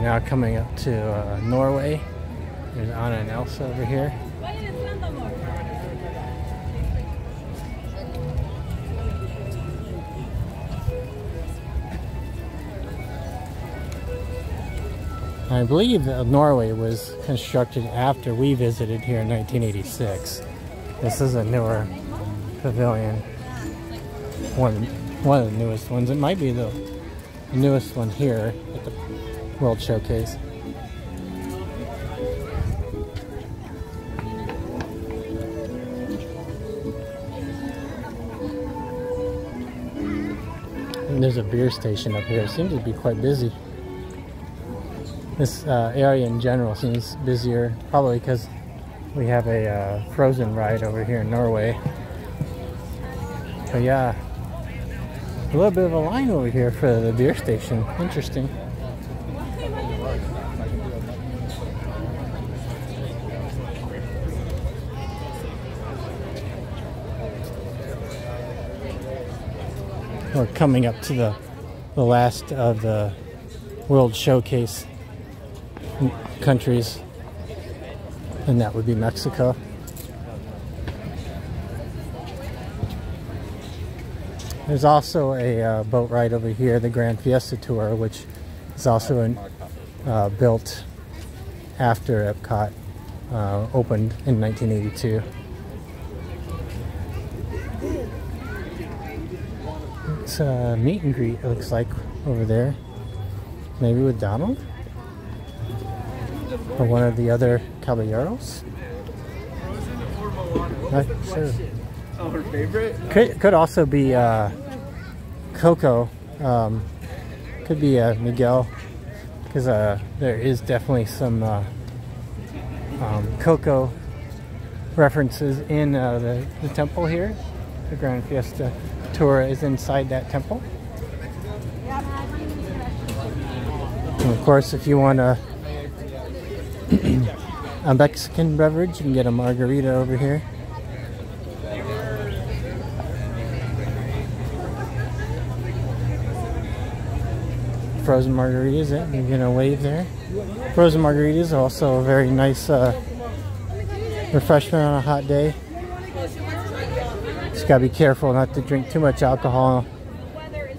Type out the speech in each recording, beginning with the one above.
now coming up to Norway. There's Anna and Elsa over here. I believe that Norway was constructed after we visited here in 1986. This is a newer pavilion. One of the newest ones. It might be the newest one here at the World Showcase. And there's a beer station up here. It seems to be quite busy. This area in general seems busier, probably because we have a Frozen ride over here in Norway. But yeah, a little bit of a line over here for the beer station. Interesting. We're coming up to the last of the World Showcase countries, and that would be Mexico. There's also a boat ride over here, the Grand Fiesta Tour, which is also built after Epcot opened in 1982. It's a meet and greet, it looks like, over there. Maybe with Donald? Or one of the other caballeros? Not sure. Oh, her favorite? Could also be Coco. Could be Miguel, because there is definitely some Coco references in the temple here. The Grand Fiesta Tour is inside that temple. And of course, if you want a Mexican beverage, you can get a margarita over here. Frozen margaritas, you're gonna wave there. Frozen margaritas are also a very nice refreshment on a hot day. Just gotta be careful not to drink too much alcohol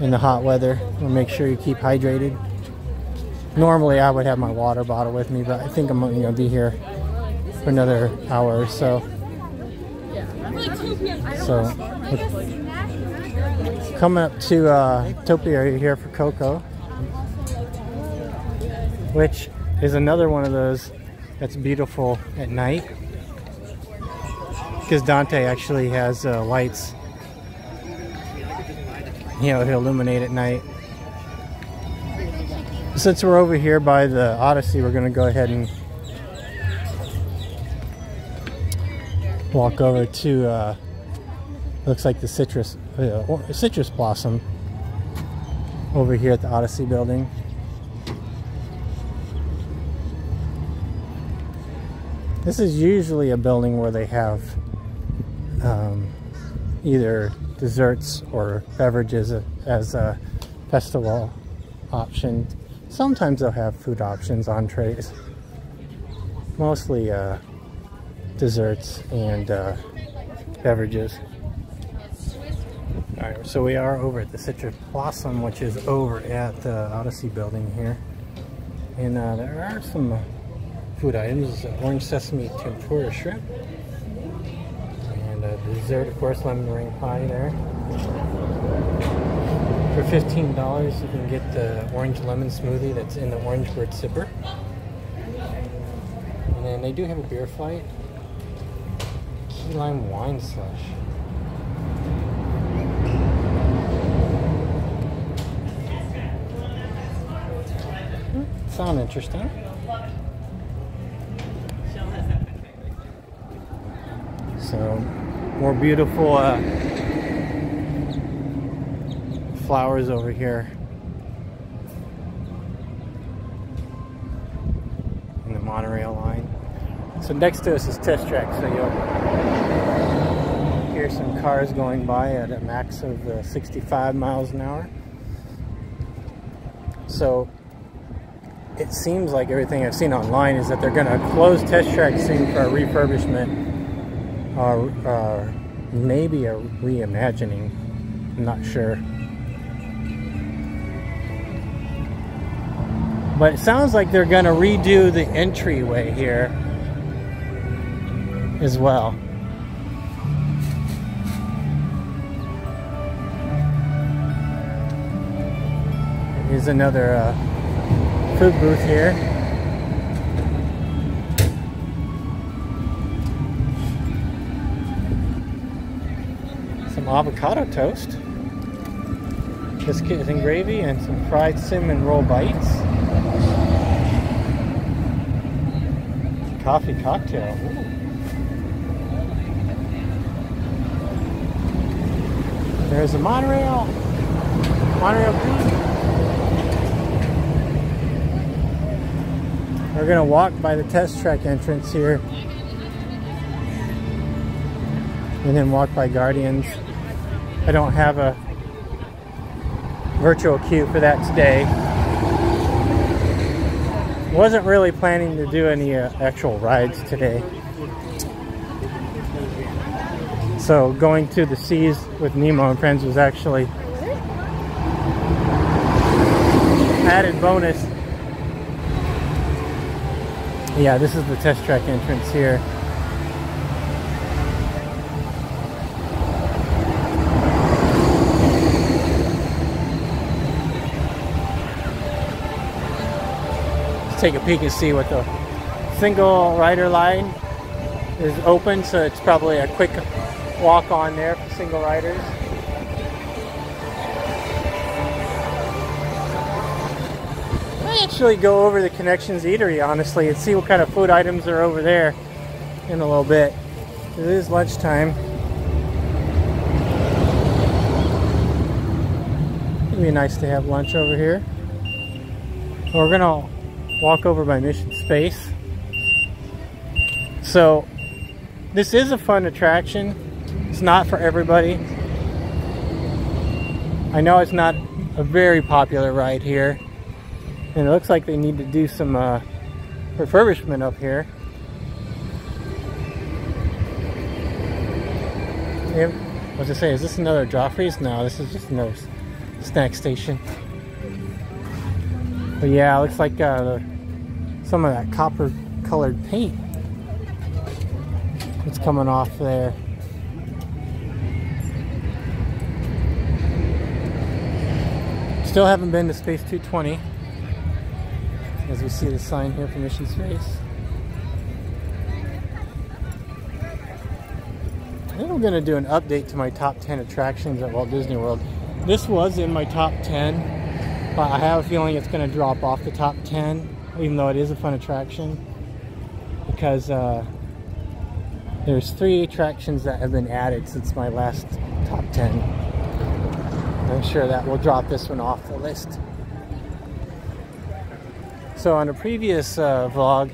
in the hot weather. We'll make sure you keep hydrated. Normally I would have my water bottle with me, but I think I'm gonna be here for another hour or so. So coming up to topiary here for Coco, which is another one of those that's beautiful at night, because Dante actually has lights, you know, he'll illuminate at night. Since we're over here by the Odyssey, we're going to go ahead and walk over to looks like the citrus blossom over here at the Odyssey building. This is usually a building where they have either desserts or beverages as a festival option. Sometimes they'll have food options, entrees. Mostly desserts and beverages. Alright, so we are over at the Citrus Blossom, which is over at the Odyssey building here. And there are some food items, orange sesame tempura shrimp. And dessert, of course, lemon meringue pie there. For $15, you can get the orange lemon smoothie that's in the Orange Bird Sipper. And then they do have a beer flight. Key lime wine slush. Sound interesting. So, more beautiful flowers over here in the monorail line. So next to us is Test Track, so you'll hear some cars going by at a max of 65 miles an hour. So it seems like everything I've seen online is that they're going to close Test Track soon for a refurbishment or maybe a reimagining. I'm not sure. But it sounds like they're going to redo the entryway here as well. Here's another food booth here. Some avocado toast, biscuits and gravy, and some fried cinnamon roll bites. Coffee cocktail. Ooh. There's a monorail green. We're gonna walk by the Test Track entrance here and then walk by Guardians. I don't have a virtual queue for that today. Wasn't really planning to do any actual rides today. So going to the seas with Nemo and Friends was actually added bonus. Yeah, this is the Test Track entrance here. Let's take a peek and see what the single rider line is open, so it's probably a quick walk on there for single riders. I actually go over the Connections Eatery, honestly, and see what kind of food items are over there in a little bit. It is lunchtime. It'd be nice to have lunch over here. We're gonna walk over by Mission Space. So this is a fun attraction. It's not for everybody. I know it's not a very popular ride here, and it looks like they need to do some refurbishment up here. What was I say? Is this another Joffrey's? No, this is just another snack station. But yeah, it looks like some of that copper colored paint that's coming off there. Still haven't been to Space 220, as we see the sign here for Mission Space. Then we're going to do an update to my top 10 attractions at Walt Disney World. This was in my top 10, but I have a feeling it's going to drop off the top 10, even though it is a fun attraction, because there's 3 attractions that have been added since my last top 10. I'm sure that will drop this one off the list. So on a previous vlog,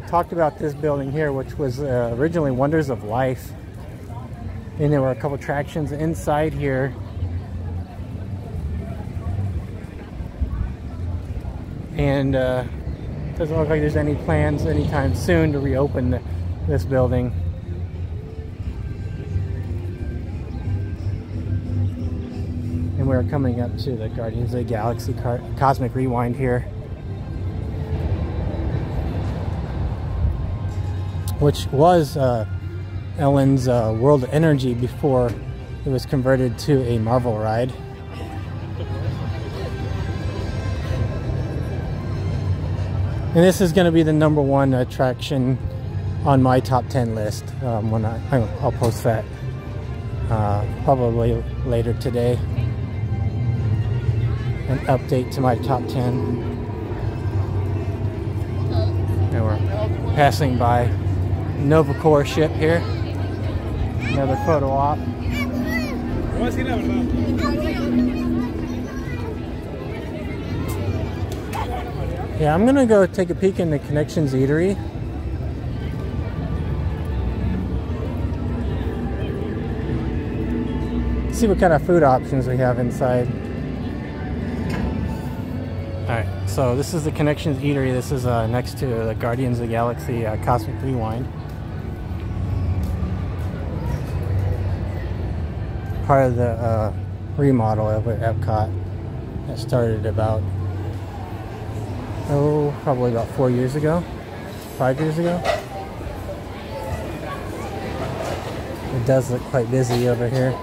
talked about this building here, which was originally Wonders of Life. And there were a couple attractions inside here. And doesn't look like there's any plans anytime soon to reopen this building. And we're coming up to the Guardians of the Galaxy Cosmic Rewind here, which was Ellen's World of Energy before it was converted to a Marvel ride. And this is going to be the #1 attraction on my top 10 list. When I'll post that probably later today. An update to my top 10. And we're passing by Novacore ship here. Another photo op. Yeah, I'm gonna go take a peek in the Connections Eatery. See what kind of food options we have inside. Alright, so this is the Connections Eatery. This is next to the Guardians of the Galaxy Cosmic Rewind. Part of the remodel of Epcot that started about, probably about 4 years ago, 5 years ago. It does look quite busy over here.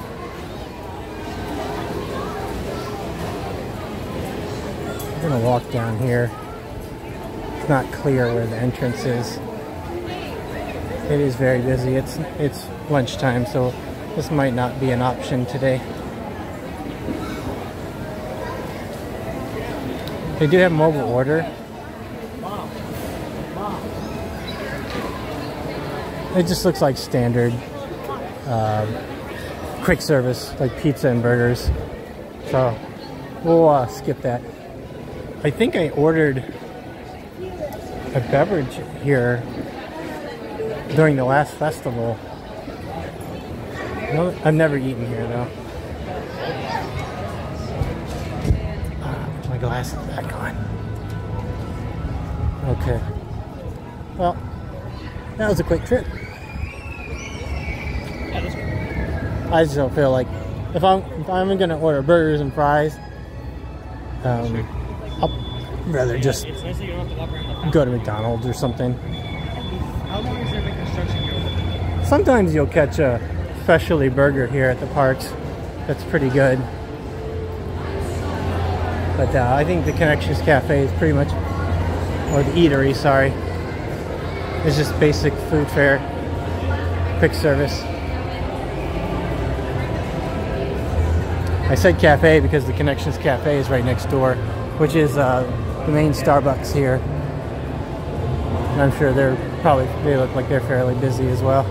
I'm gonna walk down here. It's not clear where the entrance is. It is very busy. It's lunchtime, so this might not be an option today. They do have mobile order. It just looks like standard quick service, like pizza and burgers. So we'll skip that. I think I ordered a beverage here during the last festival. No, I've never eaten here though. Put my glasses back on. Okay. Well, that was a quick trip. I just don't feel like if I'm gonna order burgers and fries, I'll rather just go to McDonald's or something. How long is there the construction going? Sometimes you'll catch a specialty burger here at the parks. That's pretty good. But I think the Connections Cafe is pretty much, or the eatery, sorry, is just basic food fare, quick service. I said cafe because the Connections Cafe is right next door, which is the main Starbucks here. And I'm sure they look like they're fairly busy as well.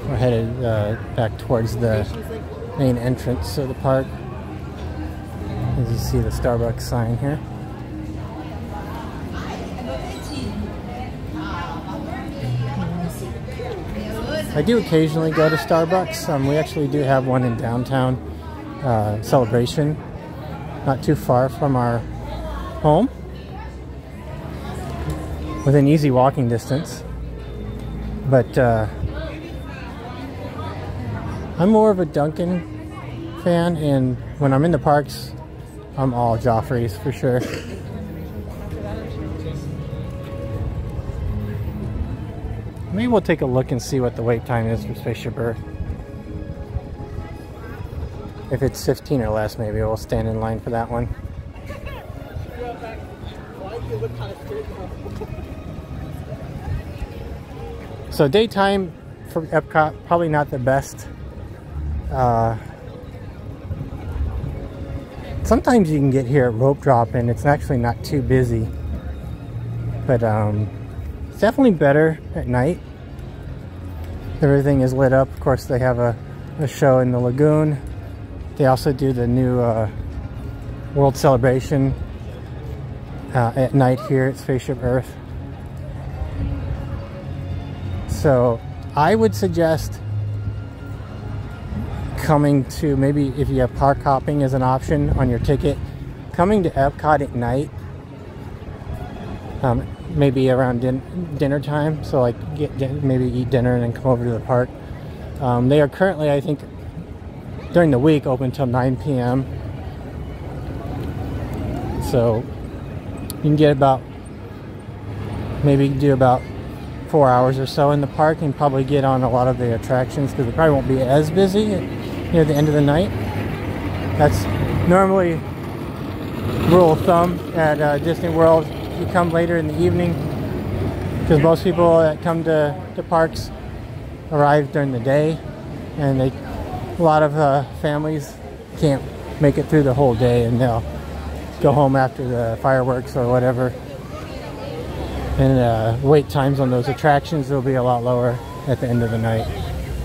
We're headed back towards the main entrance of the park. As you see the Starbucks sign here. I do occasionally go to Starbucks. We actually do have one in downtown Celebration, not too far from our home, within easy walking distance. But I'm more of a Dunkin' fan, and when I'm in the parks, I'm all Joffrey's for sure. Maybe we'll take a look and see what the wait time is for Spaceship Earth. If it's 15 or less, maybe we'll stand in line for that one. So daytime for Epcot, probably not the best. Sometimes you can get here at rope drop and it's actually not too busy, but it's definitely better at night. Everything is lit up. Of course, they have a show in the lagoon. They also do the new World Celebration at night here at Spaceship Earth. So I would suggest coming to, maybe if you have park hopping as an option on your ticket, coming to Epcot at night, maybe around dinner time, so like maybe eat dinner and then come over to the park. They are currently, I think, during the week open till 9 p.m. So you can get maybe do about 4 hours or so in the park and probably get on a lot of the attractions, because it probably won't be as busy near the end of the night. That's normally rule of thumb at Disney World. You come later in the evening, because most people that come to parks arrive during the day, and a lot of families can't make it through the whole day, and they'll go home after the fireworks or whatever. And wait times on those attractions will be a lot lower at the end of the night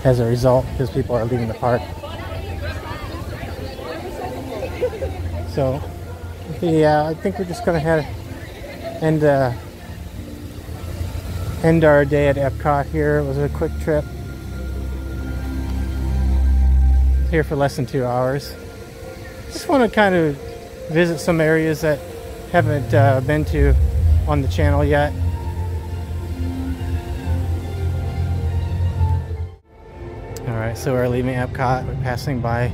as a result, because people are leaving the park. So I think we're just gonna end end our day at Epcot here. It was a quick trip. Here for less than 2 hours. Just want to kind of visit some areas that haven't been to on the channel yet. Alright, so we're leaving Epcot. We're passing by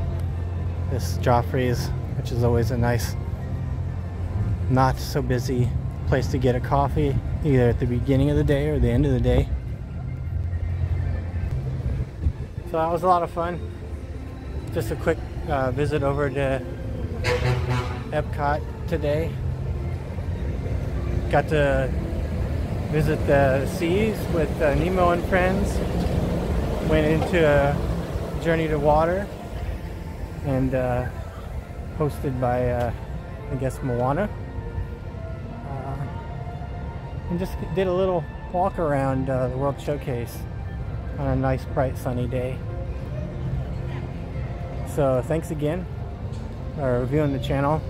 this Joffrey's, which is always a nice, not so busy place to get a coffee, either at the beginning of the day or the end of the day. So that was a lot of fun. Just a quick visit over to Epcot today. Got to visit the seas with Nemo and friends. Went into a journey to water, and hosted by I guess Moana, and just did a little walk around the World Showcase on a nice bright sunny day. So thanks again for reviewing the channel.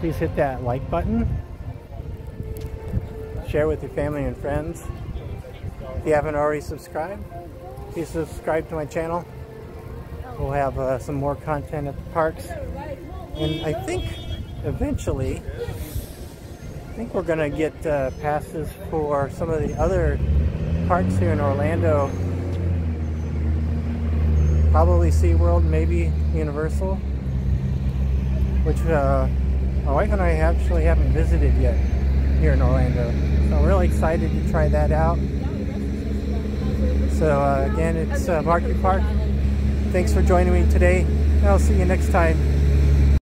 Please hit that like button. Share with your family and friends. If you haven't already subscribed, please subscribe to my channel. We'll have some more content at the parks. And I think eventually, we're gonna get passes for some of the other parks here in Orlando. Probably SeaWorld, maybe Universal, which my wife and I actually haven't visited yet here in Orlando. So I'm really excited to try that out. So again, it's Marky Park. Thanks for joining me today, and I'll see you next time.